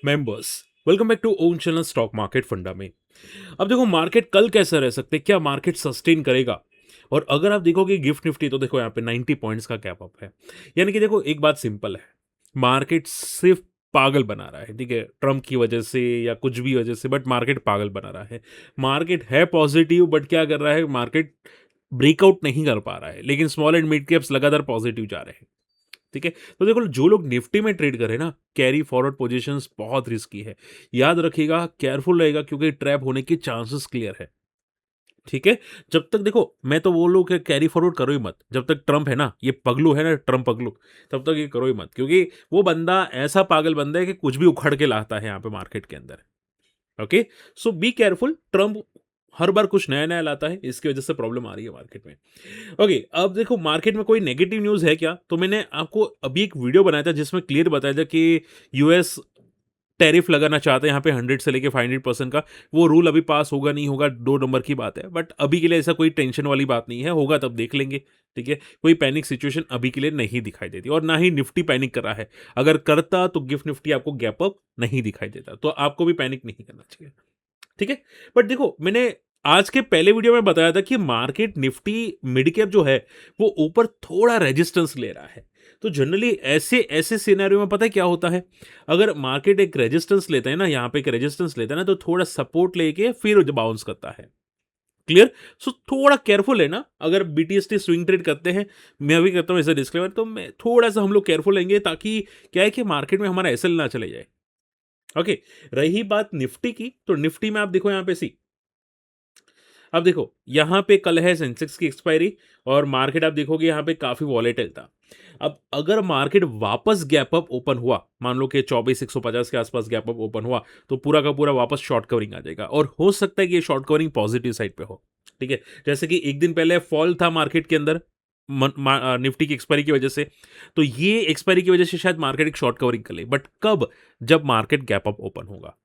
Members, welcome back to own channel stock market Funda में। अब देखो मार्केट कल कैसा रह सकते हैं, क्या मार्केट सस्टेन करेगा। और अगर आप देखोगे गिफ्ट निफ्टी तो देखो यहाँ पे 90 पॉइंट्स का कैप अप है। यानी कि देखो एक बात सिंपल है, मार्केट सिर्फ पागल बना रहा है, ठीक है, ट्रम्प की वजह से या कुछ भी वजह से, बट मार्केट पागल बना रहा है। मार्केट है पॉजिटिव, बट क्या कर रहा है, मार्केट ब्रेकआउट नहीं कर पा रहा है, लेकिन स्मॉल एंड मिड कैप्स लगातार पॉजिटिव जा रहे हैं। ठीक है, तो देखो जो लोग निफ्टी में ट्रेड करें ना, कैरी फॉरवर्ड पोजीशंस बहुत रिस्की है। याद रखिएगा, केयरफुल रहेगा, क्योंकि ट्रैप होने के चांसेस क्लियर है। ठीक है, जब तक देखो मैं तो बोलूँ कि कैरी फॉरवर्ड करो ही मत, जब तक ट्रम्प है ना, ये पगलू है ना, ट्रम्प पगलू, तब तक ये करो ही मत, क्योंकि वो बंदा ऐसा पागल बंदा है कि कुछ भी उखड़ के लाता है यहाँ पे मार्केट के अंदर। Okay, so be careful, Trump हर बार कुछ नया नया लाता है, इसकी वजह से प्रॉब्लम आ रही है मार्केट में। ओके, अब देखो मार्केट में कोई नेगेटिव न्यूज़ है क्या? तो मैंने आपको अभी एक वीडियो बनाया था जिसमें क्लियर बताया था कि यूएस टैरिफ लगाना चाहते हैं यहाँ पे 100 से लेके 500% का। वो रूल अभी पास होगा नहीं होगा 2 नंबर की बात है, बट अभी के लिए ऐसा कोई टेंशन वाली बात नहीं है, होगा तब देख लेंगे। ठीक है, कोई पैनिक सिचुएशन अभी के लिए नहीं दिखाई देती और ना ही निफ्टी पैनिक कर रहा है। अगर करता तो गिफ्ट निफ्टी आपको गैप अप नहीं दिखाई देता, तो आपको भी पैनिक नहीं करना चाहिए। ठीक है, बट देखो मैंने आज के पहले वीडियो में बताया था कि मार्केट निफ्टी मिड कैप जो है वो ऊपर थोड़ा रेजिस्टेंस ले रहा है। तो जनरली ऐसे ऐसे सिनेरियो में पता है क्या होता है, अगर मार्केट एक रेजिस्टेंस लेता है ना, यहाँ पे एक रेजिस्टेंस लेता है ना, तो थोड़ा सपोर्ट लेके फिर बाउंस करता है। क्लियर, सो थोड़ा केयरफुल है ना, अगर बीटीएसटी स्विंग ट्रेड करते हैं, मैं भी करता हूँ ऐसा डिस्क्लेमर, तो मैं थोड़ा सा हम लोग केयरफुल लेंगे, ताकि क्या है कि मार्केट में हमारा एसएल ना चले जाए। ओके, रही बात निफ्टी की, तो निफ्टी में आप देखो यहाँ पे सी, अब देखो यहाँ पे कल है सेंसेक्स की एक्सपायरी, और मार्केट आप देखोगे यहाँ पे काफी वॉलेटाइल था। अब अगर मार्केट वापस गैप अप ओपन हुआ, मान लो कि 24,150 के आसपास गैप अप ओपन हुआ, तो पूरा का पूरा वापस शॉर्ट कवरिंग आ जाएगा, और हो सकता है कि ये शॉर्ट कवरिंग पॉजिटिव साइड पे हो। ठीक है, जैसे कि एक दिन पहले फॉल था मार्केट के अंदर निफ्टी की एक्सपायरी की वजह से, तो ये एक्सपायरी की वजह से शायद मार्केट एक शॉर्ट कवरिंग कर ले, बट कब? जब मार्केट गैप अप ओपन होगा।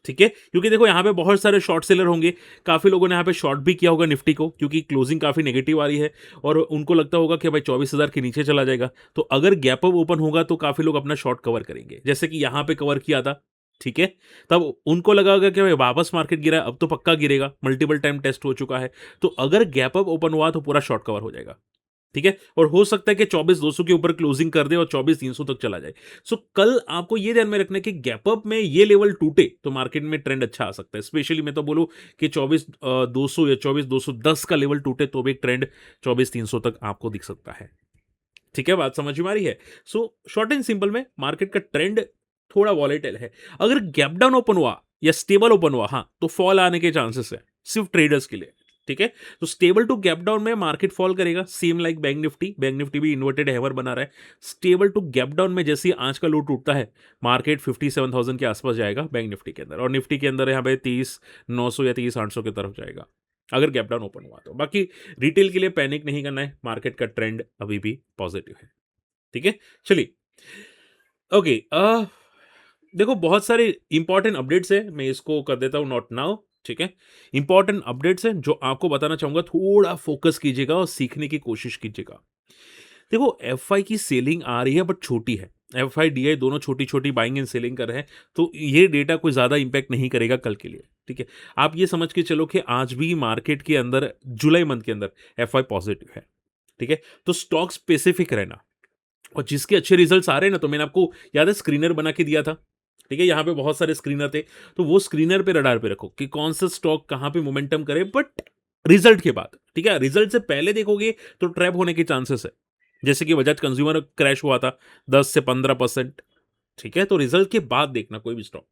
ठीक है, क्योंकि देखो यहाँ पे बहुत सारे शॉर्ट सेलर होंगे, काफ़ी लोगों ने यहाँ पे शॉर्ट भी किया होगा निफ्टी को, क्योंकि क्लोजिंग काफ़ी नेगेटिव आ रही है, और उनको लगता होगा कि भाई 24,000 के नीचे चला जाएगा, तो अगर गैप अप ओपन होगा तो काफ़ी लोग अपना शॉर्ट कवर करेंगे, जैसे कि यहाँ पे कवर किया था। ठीक है, तब उनको लगा होगा कि भाई वापस मार्केट गिरा, अब तो पक्का गिरेगा, मल्टीपल टाइम टेस्ट हो चुका है, तो अगर गैप अप ओपन हुआ तो पूरा शॉर्ट कवर हो जाएगा। ठीक है, और हो सकता है कि 24,200 के ऊपर क्लोजिंग कर दे और 24,300 तक चला जाए। सो कल आपको ये ध्यान में रखना है कि गैप अप में ये लेवल टूटे तो मार्केट में ट्रेंड अच्छा आ सकता है। स्पेशली मैं तो बोलूं कि 24,200 या 24,210 का लेवल टूटे तो भी एक ट्रेंड 24,300 तक आपको दिख सकता है। ठीक है, बात समझ में आ रही है? सो शॉर्ट एंड सिंपल में मार्केट का ट्रेंड थोड़ा वॉलेटाइल है। अगर गैप डाउन ओपन हुआ या स्टेबल ओपन हुआ, हाँ, तो फॉल आने के चांसेस है, सिर्फ ट्रेडर्स के लिए। ठीक है, तो स्टेबल टू गैप डाउन में मार्केट फॉल करेगा, सेम लाइक बैंक निफ्टी भी इन्वर्टेड हैमर बना रहा है। स्टेबल टू गैप डाउन में जैसे ही आज का लो टूटता है, मार्केट 57,000 के आसपास जाएगा बैंक निफ्टी के अंदर, और निफ्टी के अंदर यहाँ पे 30,900 या 30,800 की तरफ जाएगा, अगर गैप डाउन ओपन हुआ तो। बाकी रिटेल के लिए पैनिक नहीं करना है, मार्केट का ट्रेंड अभी भी पॉजिटिव है। ठीक है, चलिए। ओके, देखो बहुत सारे इंपॉर्टेंट अपडेट्स है, मैं इसको कर देता हूँ नॉट नाउ। ठीक है, इंपॉर्टेंट अपडेट्स हैं जो आपको बताना चाहूंगा, थोड़ा फोकस कीजिएगा और सीखने की कोशिश कीजिएगा। देखो एफ आई की सेलिंग आ रही है, बट छोटी है। एफ आई डी आई दोनों छोटी छोटी बाइंग एंड सेलिंग कर रहे हैं, तो ये डेटा कोई ज्यादा इंपैक्ट नहीं करेगा कल के लिए। ठीक है, आप ये समझ के चलो कि आज भी मार्केट के अंदर जुलाई मंथ के अंदर एफ आई पॉजिटिव है। ठीक है, तो स्टॉक स्पेसिफिक रहना, और जिसके अच्छे रिजल्ट्स आ रहे हैं ना, तो मैंने आपको याद है स्क्रीनर बना के दिया था। ठीक है, यहाँ पे बहुत सारे स्क्रीनर थे, तो वो स्क्रीनर पे रडार पे रखो कि कौन सा स्टॉक कहाँ पे मोमेंटम करे, बट रिजल्ट के बाद। ठीक है, रिजल्ट से पहले देखोगे तो ट्रैप होने के चांसेस है, जैसे कि बजाज कंज्यूमर क्रैश हुआ था 10 से 15%। ठीक है, तो रिजल्ट के बाद देखना कोई भी स्टॉक।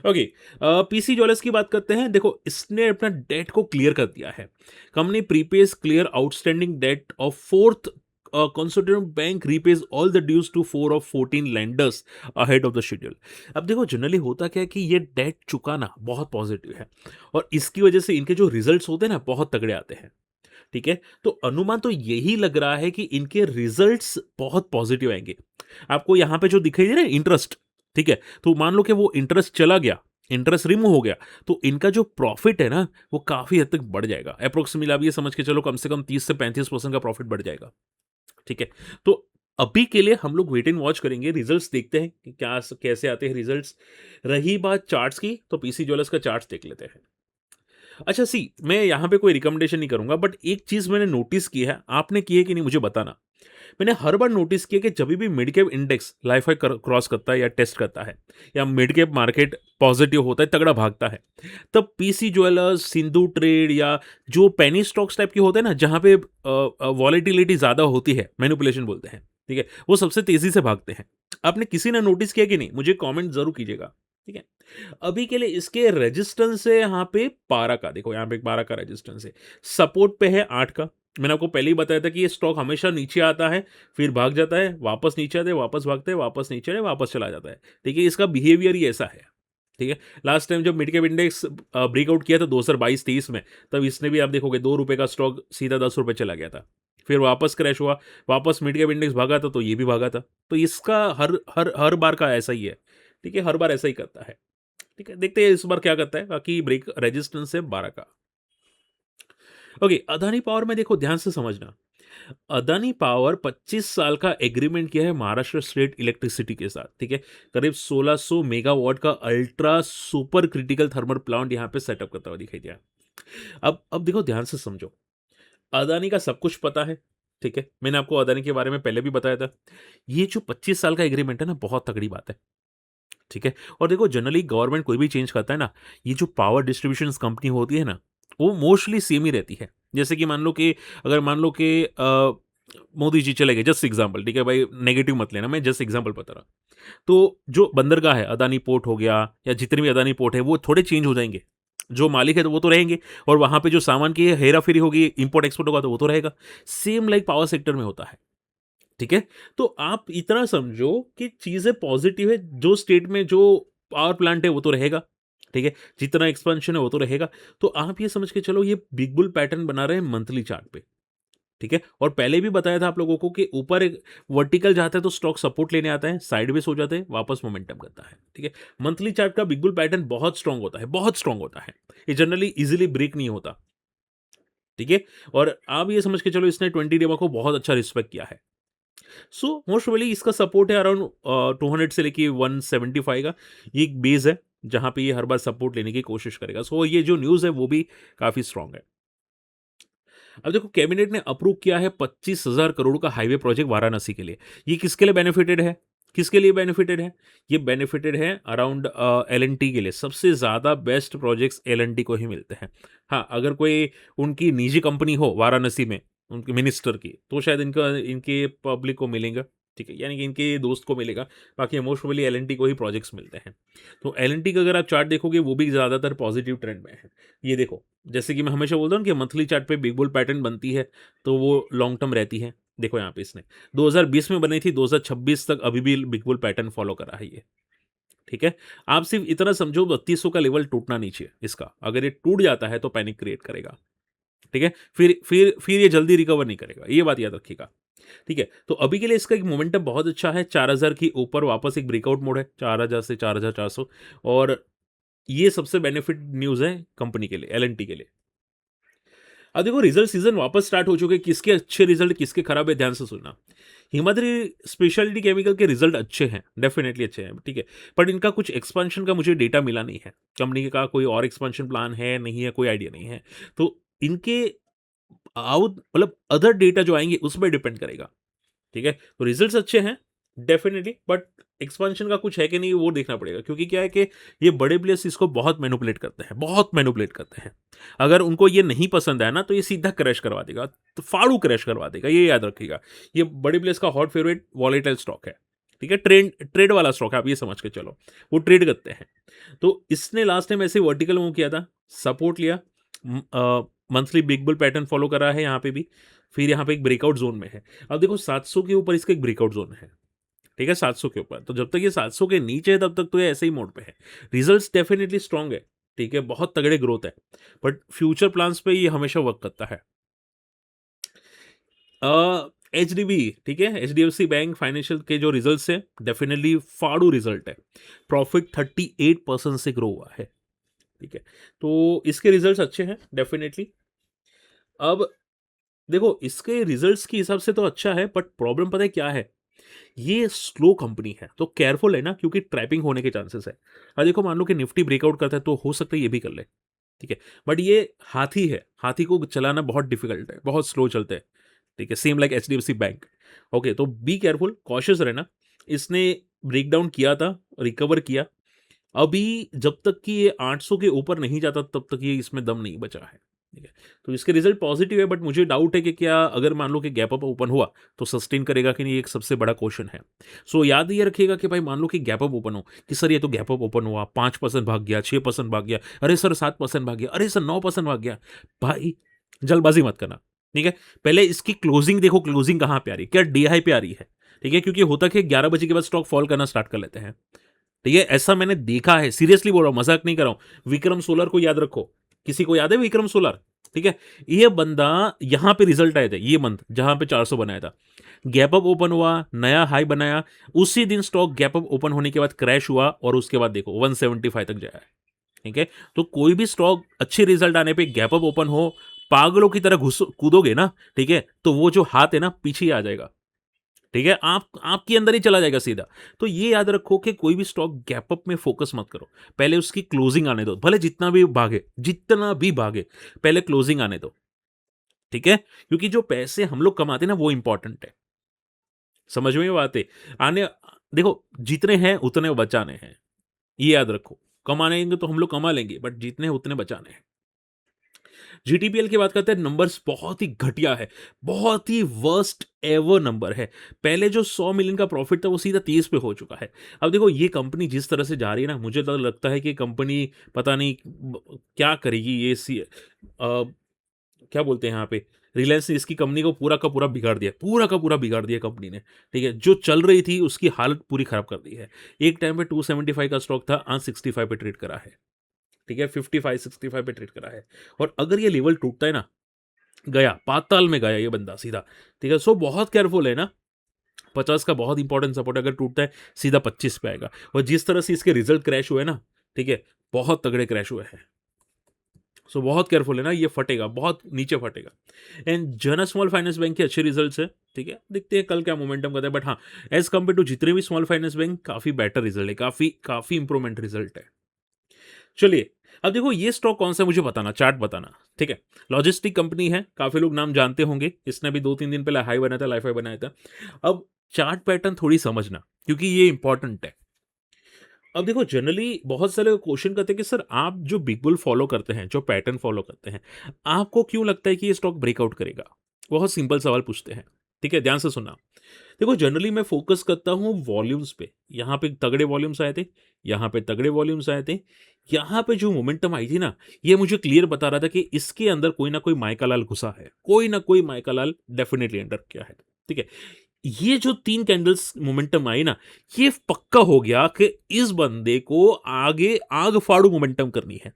ओके, पीसी ज्वेलर्स की बात करते हैं। देखो इसने अपना डेट को क्लियर कर दिया है। Company prepays clear outstanding debt of fourth consortium bank repays all the dues to 4 of 14 lenders ahead of the schedule. अब देखो जनरली होता क्या है कि ये डेट चुकाना बहुत पॉजिटिव है, और इसकी वजह से इनके जो रिजल्ट्स होते हैं ना, बहुत तगड़े आते हैं। ठीक है, तो अनुमान तो यही लग रहा है कि इनके रिजल्ट्स बहुत पॉजिटिव आएंगे। आपको यहां पे जो दिखाई दे रहा है इंटरेस्ट, ठीक है, तो मान लो कि वो इंटरेस्ट चला गया, इंटरेस्ट रिमूव हो गया, तो इनका जो प्रॉफिट है ना, वो काफी हद तक बढ़ जाएगा। अप्रोक्सीमेटली आप ये समझ के चलो कम से कम 30 से 35% का प्रॉफिट बढ़ जाएगा। ठीक है, तो अभी के लिए हम लोग वेट एंड वॉच करेंगे, रिजल्ट्स देखते हैं कि क्या कैसे आते हैं रिजल्ट्स। रही बात चार्ट्स की, तो पीसी ज्वेलर्स का चार्ट्स देख लेते हैं। अच्छा सी, मैं यहाँ पे कोई रिकमेंडेशन नहीं करूँगा, बट एक चीज़ मैंने नोटिस की है, आपने की है कि नहीं मुझे बताना। मैंने हर बार नोटिस किया कि जभी भी mid cap index life high cross करता है या टेस्ट करता है, या मिड कैप मार्केट पॉजिटिव होता है, तगड़ा भागता है, तब पीसी ज्वेलर्स, सिंधु ट्रेड या जो पेनी स्टॉक्स टाइप के होते हैं ना, जहाँ पे वॉलेटिलिटी ज़्यादा होती है, मैनिपुलेशन बोलते हैं, ठीक है, वो सबसे तेज़ी से भागते हैं। आपने किसी ने नोटिस किया कि नहीं, मुझे कमेंट ज़रूर कीजिएगा, ठीक है। अभी के लिए इसके रेजिस्टेंस है यहाँ पे 12 का, देखो यहाँ पे 12 का रेजिस्टेंस है, सपोर्ट पे है 8 का। मैंने आपको पहले ही बताया था कि ये स्टॉक हमेशा नीचे आता है, फिर भाग जाता है, वापस नीचे आता है, वापस भागता है, वापस नीचे आता है, वापस चला जाता है। ठीक है, इसका बिहेवियर ही ऐसा है। ठीक है, लास्ट टाइम जब मिड कैप इंडेक्स ब्रेकआउट किया था 2022-23 में, तब इसने भी आप देखोगे ₹2 का स्टॉक सीधा ₹10 चला गया था। फिर वापस क्रैश हुआ, वापस मिड कैप इंडेक्स भागा था, तो ये भी भागा था। तो इसका हर हर हर बार का ऐसा ही है। ठीक है, हर बार ऐसा ही करता है। ठीक है, देखते हैं इस बार क्या करता है। बाकी ब्रेक रेजिस्टेंस है 12 का। ओके, अदानी पावर में देखो ध्यान से समझना। अदानी पावर 25 साल का एग्रीमेंट किया है महाराष्ट्र स्टेट इलेक्ट्रिसिटी के साथ। ठीक है, करीब 1600 मेगावाट का ultra super critical thermal plant यहाँ पे सेटअप करता हुआ दिखाई दिया। अब देखो ध्यान से समझो, अदानी का सब कुछ पता है। ठीक है, मैंने आपको अदानी के बारे में पहले भी बताया था। ये जो 25 साल का एग्रीमेंट है ना, बहुत तगड़ी बात है। ठीक है, और देखो जनरली गवर्नमेंट कोई भी चेंज करता है ना, ये जो पावर डिस्ट्रीब्यूशन कंपनी होती है ना, वो मोस्टली सेम ही रहती है। जैसे कि मान लो कि अगर मान लो कि मोदी जी चले गए, जस्ट एग्जांपल, ठीक है भाई, नेगेटिव मत लेना, मैं जस्ट एग्जांपल बता रहा। तो जो बंदरगाह है, अदानी पोर्ट हो गया या जितने भी अदानी पोर्ट है, वो थोड़े चेंज हो जाएंगे। जो मालिक है तो वो तो रहेंगे, और वहां पे जो सामान की हेरा फेरी होगी, इंपोर्ट एक्सपोर्ट होगा, तो वो तो रहेगा। सेम लाइक पावर सेक्टर में होता है। ठीक है, तो आप इतना समझो कि चीजें पॉजिटिव है। जो स्टेट में जो पावर प्लांट है वो तो रहेगा। ठीक है, जितना एक्सपेंशन है वो तो रहेगा। तो आप ये समझ के चलो, ये बिग बुल पैटर्न बना रहे हैं मंथली चार्ट पे। ठीक है, और पहले भी बताया था आप लोगों को कि ऊपर एक वर्टिकल जाता है तो स्टॉक सपोर्ट लेने आता है, साइडवेज हो जाते हैं, वापस मोमेंटम करता है। ठीक है, मंथली चार्ट का बिग बुल पैटर्न बहुत स्ट्रांग होता है, बहुत स्ट्रांग होता है। ये जनरली इजीली ब्रेक नहीं होता। ठीक है, और आप ये समझ के चलो, इसने 20 डेमा को बहुत अच्छा रिस्पेक्ट किया है। सो मोस्ट प्रोबेबली इसका सपोर्ट है अराउंड 200 से लेके 175 का। ये एक बेस है जहां पे ये हर बार सपोर्ट लेने की कोशिश करेगा। सो ये जो न्यूज़ है वो भी काफ़ी स्ट्रांग है। अब देखो, कैबिनेट ने अप्रूव किया है 25,000 करोड़ का हाईवे प्रोजेक्ट वाराणसी के लिए। ये किसके लिए बेनिफिटेड है? किसके लिए बेनिफिटेड है? ये बेनिफिटेड है अराउंड एल-एन-टी के लिए। सबसे ज़्यादा बेस्ट प्रोजेक्ट्स एल-एन-टी को ही मिलते हैं। हाँ, अगर कोई उनकी निजी कंपनी हो वाराणसी में, उनके मिनिस्टर की, तो शायद इनका इनके पब्लिक को मिलेगा। ठीक है, यानी कि इनके दोस्त को मिलेगा। बाकी मोस्ट प्रोबेबली एल-एन-टी को ही प्रोजेक्ट्स मिलते हैं। तो एल-एन-टी का अगर आप चार्ट देखोगे, वो भी ज़्यादातर पॉजिटिव ट्रेंड में है। ये देखो, जैसे कि मैं हमेशा बोलता हूँ कि मंथली चार्ट पे बिग बुल पैटर्न बनती है, तो वो लॉन्ग टर्म रहती है। देखो यहाँ पे इसने 2020 में बनी थी, 2026 तक अभी भी बिग बुल पैटर्न फॉलो कर रहा है ये। ठीक है, आप सिर्फ इतना समझो, 3200 का लेवल टूटना नहीं चाहिए इसका। अगर ये टूट जाता है तो पैनिक क्रिएट करेगा। ठीक है, फिर ये जल्दी रिकवर नहीं करेगा, ये बात याद रखिएगा। ठीक है, तो अभी के लिए इसका एक मोमेंटम बहुत अच्छा है। 4000 की ऊपर वापस एक ब्रेकआउट मोड है, 4000 से 4400, और ये सबसे बेनिफिट न्यूज़ है कंपनी के लिए, एल-एन-टी के लिए। अब देखो, रिजल्ट सीजन वापस स्टार्ट हो चुके हैं। किसके अच्छे रिजल्ट, किसके खराब है, ध्यान से सुनना। हिमाद्री स्पेशलिटी केमिकल के रिजल्ट अच्छे हैं, डेफिनेटली अच्छे हैं। ठीक है, बट इनका कुछ एक्सपेंशन का मुझे डेटा मिला नहीं है। कंपनी का कोई और एक्सपेंशन प्लान है, नहीं है, कोई आइडिया नहीं है। तो इनके आउट मतलब अदर डेटा जो आएंगे उस पर डिपेंड करेगा। ठीक है, तो रिजल्ट्स अच्छे हैं डेफिनेटली, बट एक्सपेंशन का कुछ है कि नहीं वो देखना पड़ेगा, क्योंकि क्या है कि ये बड़े प्लेयर्स इसको बहुत मैनिपुलेट करते हैं, बहुत मैनिपुलेट करते हैं। अगर उनको ये नहीं पसंद आया ना, तो ये सीधा क्रैश करवा देगा, तो फाड़ू क्रैश करवा देगा, ये याद रखिएगा। ये बड़े प्लेयर्स का हॉट फेवरेट वॉलेटाइल स्टॉक है। ठीक है, ट्रेड वाला स्टॉक है, आप ये समझ के चलो, वो ट्रेड करते हैं। तो इसने लास्ट टाइम ऐसे वर्टिकल मूव किया था, सपोर्ट लिया, monthly big bull pattern follow कर रहा है यहाँ पे भी, फिर यहाँ पे एक ब्रेकआउट जोन में है। अब देखो, 700 के ऊपर इसका एक ब्रेकआउट जोन है। ठीक है, 700 के ऊपर, तो जब तक ये 700 के नीचे है तब तक तो ये ऐसे ही मोड पे है। रिजल्ट्स डेफिनेटली स्ट्रांग है। ठीक है, बहुत तगड़े ग्रोथ है, बट फ्यूचर प्लान्स पे ये हमेशा वर्क करता है। एचडीबी, ठीक है, एचडीएफसी बैंक फाइनेंशियल के जो रिजल्ट्स है, डेफिनेटली फाड़ू रिजल्ट है। प्रॉफिट 38% से ग्रो हुआ है। ठीक है, तो इसके रिजल्ट्स अच्छे हैं डेफिनेटली। अब देखो, इसके रिजल्ट्स के हिसाब से तो अच्छा है, बट प्रॉब्लम पता है क्या है? ये स्लो कंपनी है, तो केयरफुल है ना, क्योंकि ट्रैपिंग होने के चांसेस है। देखो मान लो कि निफ्टी ब्रेकआउट करता है तो हो सकता है ये भी कर ले, ठीक है? बट ये हाथी है, हाथी को चलाना बहुत डिफिकल्ट है, बहुत स्लो चलते हैं, ठीक है? Same like HDFC bank. Okay, तो बी केयरफुल, कॉशियस रहना। इसने ब्रेकडाउन किया था, रिकवर किया। अभी जब तक कि ये 800 के ऊपर नहीं जाता तब तक ये इसमें दम नहीं बचा है, ठीक है? तो इसके रिजल्ट पॉजिटिव है, बट मुझे डाउट है कि क्या अगर मान लो कि गैप अप ओपन हुआ तो सस्टेन करेगा कि नहीं, एक सबसे बड़ा क्वेश्चन है। सो याद ये रखिएगा कि भाई मान लो कि गैप अप ओपन हो, कि सर ये तो गैप अप ओपन हुआ, 5% भाग गया, 6% भाग गया, अरे सर 7% भाग गया, अरे सर 9% भाग गया। भाई जल्दबाजी मत करना, ठीक है? पहले इसकी क्लोजिंग देखो, क्लोजिंग कहाँ पे आ रही है, क्या डीआई पे आ रही है, ठीक है? क्योंकि होता कि 11 बजे के बाद स्टॉक फॉल करना स्टार्ट कर लेते हैं, ठीक है? ऐसा मैंने देखा है, सीरियसली बोल रहा हूँ, मजाक नहीं कर रहा हूँ। विक्रम सोलर को याद रखो, किसी को याद है विक्रम सोलर? ठीक है, ये बंदा यहां पे रिजल्ट आए थे, ये मंथ जहां पे 400 बनाया था, गैप अप ओपन हुआ, नया हाई बनाया, उसी दिन स्टॉक गैप अप ओपन होने के बाद क्रैश हुआ और उसके बाद देखो 175 तक जाया है, ठीक है? तो कोई भी स्टॉक अच्छे रिजल्ट आने पे गैप अप ओपन हो, पागलों की तरह घुस कूदोगे ना, ठीक है, तो वो जो हाथ है ना पीछे ही आ जाएगा, ठीक है? आपके अंदर ही चला जाएगा सीधा। तो ये याद रखो कि कोई भी स्टॉक गैप अप में फोकस मत करो, पहले उसकी क्लोजिंग आने दो, भले जितना भी भागे, पहले क्लोजिंग आने दो, ठीक है? क्योंकि जो पैसे हम लोग कमाते हैं ना वो इंपॉर्टेंट है। समझ में बात है? आने देखो, जितने हैं उतने बचाने हैं, ये याद रखो। कमाएंगे तो हम लोग कमा लेंगे, बट जितने हैं उतने बचाने हैं। जीटीपीएल की बात करते हैं, नंबर्स बहुत ही घटिया है, बहुत ही वर्स्ट एवर नंबर है। पहले जो 100 मिलियन का प्रॉफिट था वो सीधा 30 पे हो चुका है। अब देखो ये कंपनी जिस तरह से जा रही है ना, मुझे तो लगता है कि कंपनी पता नहीं क्या करेगी। क्या बोलते हैं यहाँ पे, रिलायंस ने इसकी कंपनी को पूरा का पूरा बिगाड़ दिया, पूरा का पूरा बिगाड़ दिया कंपनी ने, ठीक है? जो चल रही थी उसकी हालत पूरी खराब कर दी है। एक टाइम पे 275 का स्टॉक था, आज 65 पे ट्रेड करा है, ठीक है? 55-65 पे ट्रेड करा है। और अगर ये लेवल टूटता है ना, गया पाताल में गया ये बंदा सीधा, ठीक है? सो बहुत केयरफुल है ना, 50 का बहुत इंपॉर्टेंट सपोर्ट अगर टूटता है सीधा 25 पे आएगा। और जिस तरह से इसके रिजल्ट क्रैश हुए ना, ठीक है, बहुत तगड़े क्रैश हुए हैं। सो बहुत केयरफुल है ना, ये फटेगा, बहुत नीचे फटेगा। एंड जन स्मॉल फाइनेंस बैंक के अच्छे रिजल्ट्स है, ठीक है? देखते हैं कल क्या मोमेंटम करता है, बट हाँ, एज कम्पेयर टू जितने भी स्मॉल फाइनेंस बैंक काफी बेटर रिजल्ट है, काफी काफी इंप्रूवमेंट रिजल्ट है। चलिए, अब देखो ये स्टॉक कौन सा है मुझे बताना, चार्ट बताना, ठीक है? लॉजिस्टिक कंपनी है, काफ़ी लोग नाम जानते होंगे, इसने भी 2-3 दिन पहले हाई बनाया था, लाइफ हाई बनाया था। अब चार्ट पैटर्न थोड़ी समझना, क्योंकि ये इंपॉर्टेंट है। अब देखो जनरली बहुत सारे क्वेश्चन करते हैं कि सर आप जो बिग बुल फॉलो करते हैं, जो पैटर्न फॉलो करते हैं, आपको क्यों लगता है कि ये स्टॉक ब्रेकआउट करेगा? बहुत सिंपल सवाल पूछते हैं, ठीक है? ध्यान से सुनना। देखो जनरली मैं फोकस करता हूँ वॉल्यूम्स पे, यहाँ पे तगड़े वॉल्यूम्स आए थे, यहाँ पे तगड़े वॉल्यूम्स आए थे, यहाँ पे जो मोमेंटम आई थी ना, ये मुझे क्लियर बता रहा था कि इसके अंदर कोई ना कोई माइका लाल घुसा है, कोई ना कोई माइका लाल डेफिनेटली अंडर किया है, ठीक है? ये जो 3 कैंडल्स मोमेंटम आई ना, ये पक्का हो गया कि इस बंदे को आगे आग फाड़ू मोमेंटम करनी है,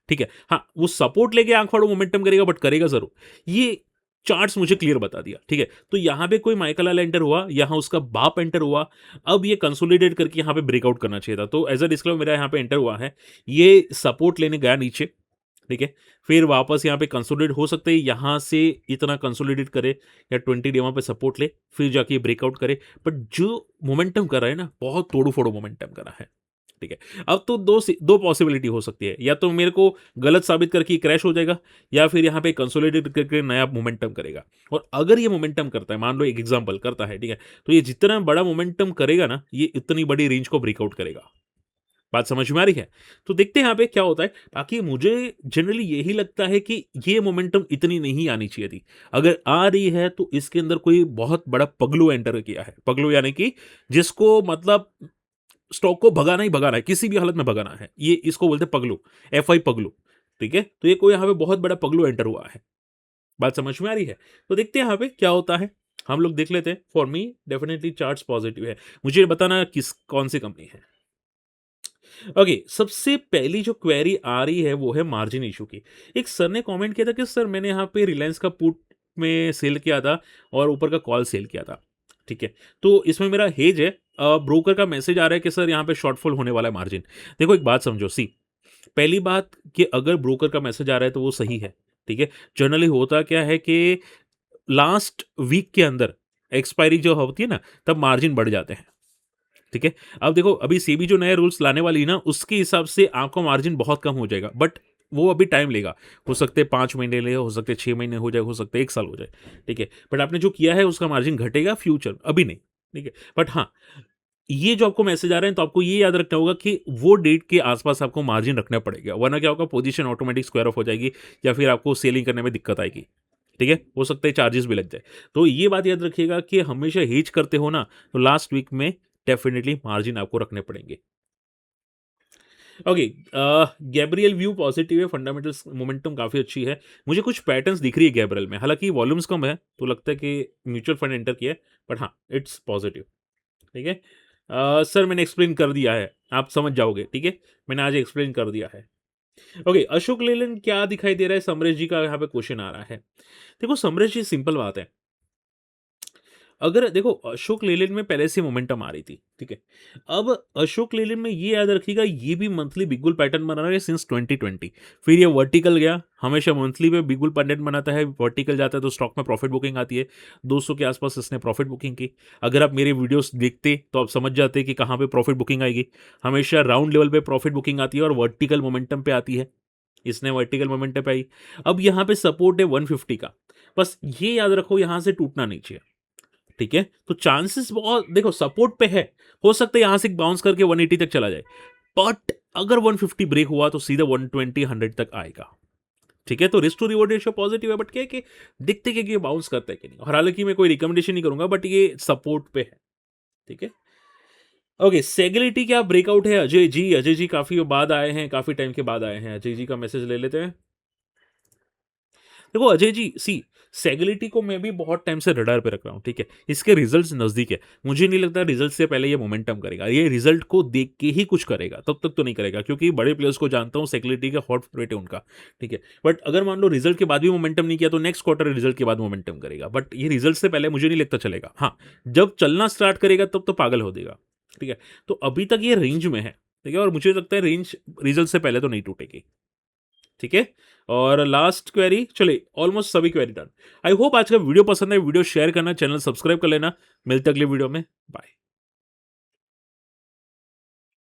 ठीक है? हाँ, वो सपोर्ट लेके आग फाड़ू मोमेंटम करेगा, बट करेगा ज़रूर। ये चार्ट्स मुझे क्लियर बता दिया, ठीक है? तो यहाँ पे कोई माइकल लाल एंटर हुआ, यहाँ उसका बाप एंटर हुआ, अब ये कंसोलिडेट करके यहाँ पे ब्रेकआउट करना चाहिए था। तो एज़ अ डिस्क्लेमर मेरा यहाँ पे एंटर हुआ है, ये सपोर्ट लेने गया नीचे, ठीक है? फिर वापस यहाँ पे कंसोलिडेट हो सकता है, यहाँ से इतना कंसोलिडेट करे या 20 डे वहाँ पे सपोर्ट ले, फिर जाके ये ब्रेकआउट करे। बट जो मोमेंटम कर रहा है ना, बहुत तोड़ू-फोड़ू मोमेंटम कर रहा है, ठीक है? अब तो 2 पॉसिबिलिटी हो सकती है, या तो मेरे को गलत साबित करके क्रैश हो जाएगा, या फिर यहाँ पे कंसोलिडेट करके नया मोमेंटम करेगा। और अगर ये मोमेंटम करता है, मान लो एक एग्जांपल करता है, ठीक है? तो ये जितना बड़ा मोमेंटम करेगा ना, ये इतनी बड़ी रेंज को ब्रेकआउट करेगा। बात समझ में आ रही है? तो देखते हैं यहाँ पे क्या होता है। बाकी मुझे जनरली यही लगता है कि ये मोमेंटम इतनी नहीं आनी चाहिए थी। अगर आ रही है तो इसके अंदर कोई बहुत बड़ा पगलू एंटर किया है। पगलू यानी कि जिसको मतलब स्टॉक को भगाना ही भगाना है, किसी भी हालत में भगाना है। ये इसको बोलते हैं पगलू, एफआई पगलू, ठीक है? तो ये कोई यहाँ पे बहुत बड़ा पगलू एंटर हुआ है। बात समझ में आ रही है? तो देखते हैं यहाँ पे क्या होता है। हम लोग देख लेते हैं। For me definitely charts positive है। मुझे बताना कौन सी कंपनी है। ओके, सबसे पहली जो क्वेरी आ रही है वो है मार्जिन इशू की। एक सर ने कमेंट किया था कि सर मैंने यहाँ पे रिलायंस का पुट में सेल किया था और ऊपर का कॉल सेल किया था, ठीक है? तो इसमें मेरा हेज है। ब्रोकर का मैसेज आ रहा है कि सर यहाँ पे शॉर्टफॉल होने वाला है मार्जिन। देखो एक बात समझो, पहली बात कि अगर ब्रोकर का मैसेज आ रहा है तो वो सही है, ठीक है? जनरली होता क्या है कि लास्ट वीक के अंदर एक्सपायरी जो होती है ना, तब मार्जिन बढ़ जाते हैं, ठीक है? अब देखो अभी सेबी जो नए रूल्स लाने वाली है ना, उसके हिसाब से आपका मार्जिन बहुत कम हो जाएगा, बट वो अभी टाइम लेगा। हो सकते हैं 5 महीने ले, हो सकते हैं 6 महीने हो जाए, हो सकते हैं 1 साल हो जाए, ठीक है? बट आपने जो किया है उसका मार्जिन घटेगा फ्यूचर अभी नहीं, ठीक है? बट हाँ, ये जो आपको मैसेज आ रहे हैं तो आपको ये याद रखना होगा कि वो डेट के आसपास आपको मार्जिन रखना पड़ेगा, वरना क्या होगा, पोजीशन ऑटोमेटिक स्क्वायर ऑफ हो जाएगी या फिर आपको सेलिंग करने में दिक्कत आएगी, ठीक है? हो सकता है चार्जेस भी लग जाए। तो ये बात याद रखिएगा कि हमेशा हेज करते हो ना, तो लास्ट वीक में डेफिनिटली मार्जिन आपको रखने पड़ेंगे। ओके, गैब्रियल व्यू पॉजिटिव है, फंडामेंटल्स मोमेंटम काफ़ी अच्छी है। मुझे कुछ पैटर्न्स दिख रही है गैब्रियल में, हालाँकि वॉल्यूम्स कम है, तो लगता है कि म्यूचुअल फंड एंटर किया है, बट हाँ, इट्स पॉजिटिव, ठीक है? सर मैंने एक्सप्लेन कर दिया है, आप समझ जाओगे, ठीक है? मैंने आज एक्सप्लेन कर दिया है। ओके, अशोक लेलैंड क्या दिखाई दे रहा है, समरेश जी का यहाँ पे क्वेश्चन आ रहा है। देखो समरेश जी, सिंपल बात है, अगर देखो अशोक लेलैंड में पहले से मोमेंटम आ रही थी, ठीक है? अब अशोक लेलैंड में ये याद रखिएगा, ये भी मंथली बिग बुल पैटर्न बना रहा है सिंस 2020। फिर ये वर्टिकल गया, हमेशा मंथली में बिग बुल पैटर्न बनाता है, वर्टिकल जाता है तो स्टॉक में प्रॉफिट बुकिंग आती है। 200 के आसपास इसने प्रॉफिट बुकिंग की। अगर आप मेरे वीडियोस देखते तो आप समझ जाते कि कहाँ पे प्रॉफिट बुकिंग आएगी। हमेशा राउंड लेवल पे प्रॉफिट बुकिंग आती है और वर्टिकल मोमेंटम पे आती है। इसने वर्टिकल मोमेंटम पे आई। अब यहाँ पे सपोर्ट है 150 का, बस ये याद रखो यहाँ से टूटना नहीं चाहिए, ठीक है? तो चांसेस बहुत, देखो सपोर्ट पे है, हो सकता है यहां से बाउंस करके 180 तक चला जाए, बट अगर 150 ब्रेक हुआ तो सीधा 120 100 तक आएगा, ठीक है? तो risk to reward ratio positive है, बट क्या है कि दिखते कि ये बाउंस करता है कि नहीं। और हालांकि मैं कोई रिकमेंडेशन नहीं करूंगा, बट ये सपोर्ट पे है, ठीक है? ओके, सेगलिटी क्या ब्रेकआउट है? अजय जी, अजय जी काफी बाद आए हैं, काफी टाइम के बाद आए हैं। अजय जी का मैसेज ले लेते हैं। देखो अजय जी, सी सेगलिटी को मैं भी बहुत टाइम से रडार पे रख रहा हूँ, ठीक है? इसके रिजल्ट्स नज़दीक है। मुझे नहीं लगता रिजल्ट से पहले ये मोमेंटम करेगा। ये रिजल्ट को देख के ही कुछ करेगा, तब तक तो नहीं करेगा, क्योंकि बड़े प्लेयर्स को जानता हूँ, सेगलिटी का हॉट फेवरेट है उनका, ठीक है? बट अगर मान लो रिजल्ट के बाद भी मोमेंटम नहीं किया तो नेक्स्ट क्वार्टर रिजल्ट के बाद मोमेंटम करेगा, बट ये रिजल्ट से पहले मुझे नहीं लगता चलेगा। हाँ, जब चलना स्टार्ट करेगा तब तो पागल हो देगा, ठीक है? तो अभी तक ये रेंज में है, ठीक है? और मुझे लगता है रेंज रिजल्ट से पहले तो नहीं टूटेगी, ठीक है? और लास्ट क्वेरी, चलिए ऑलमोस्ट सभी क्वेरी डन। आई होप आज का वीडियो पसंद है, वीडियो शेयर करना, चैनल सब्सक्राइब कर लेना। मिलते हैं अगले वीडियो में, बाय।